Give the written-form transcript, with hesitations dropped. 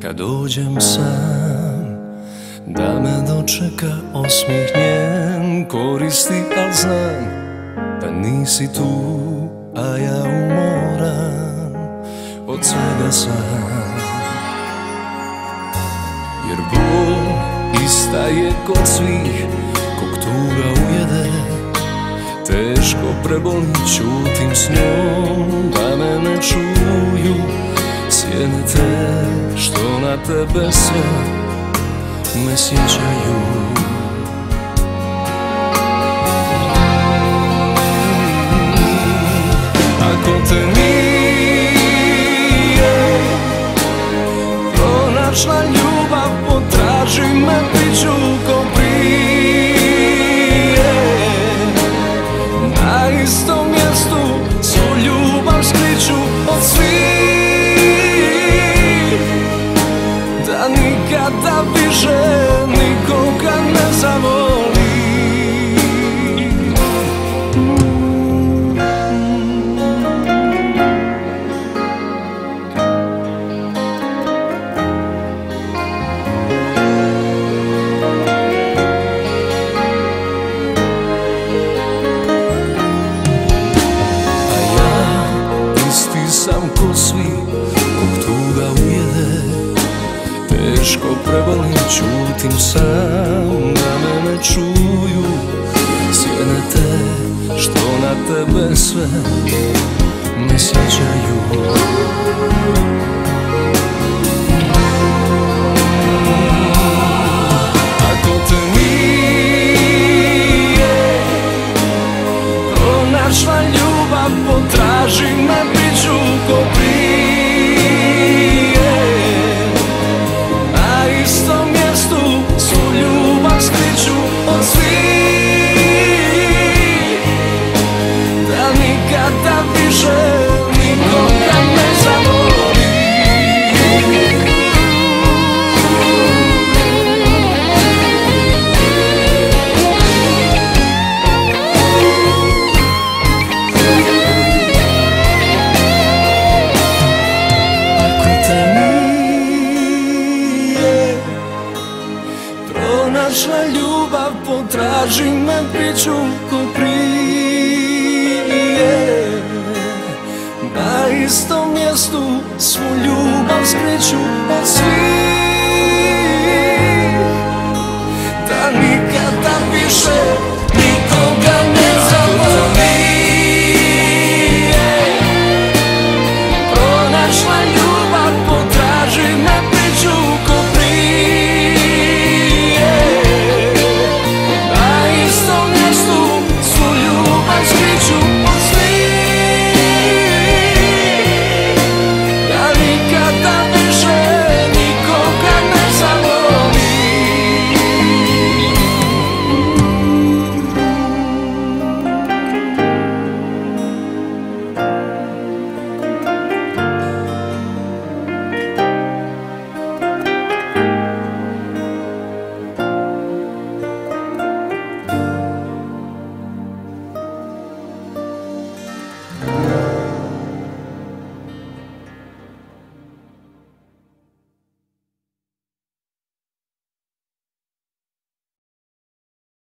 Kad dođem sam, da me dočeka osmih njen, koristi, al znam da nisi tu, a ja umoran od svega sam. Jer bol ista je kod svih, kog tuga ujede, teško prebolim, ćutim s njom, da me ne čuju sjene te, što na tebe sve me sjećaju. Ako te nije pronašla ljubav, potraži me, bit ću ko prije. Na istom mjestu svu ljubav skriću od svih, da nikada više nikoga ne zavoli. Sam ko svi, kog tuga ujede, teško prebolim, ćutim sam, da me ne čuju sjene te, što na tebe sve me sjećaju. Ako te nije pronašla ljubav, potraži me, bit ću ko prije. Na istom mjestu svu ljubav skriću od svih, da nikada više nikoga ne zavoli. Pronašla ljubav, potraži me, bit ću ko prije. Na istom mjestu svu ljubav skriću od svih, da nikada više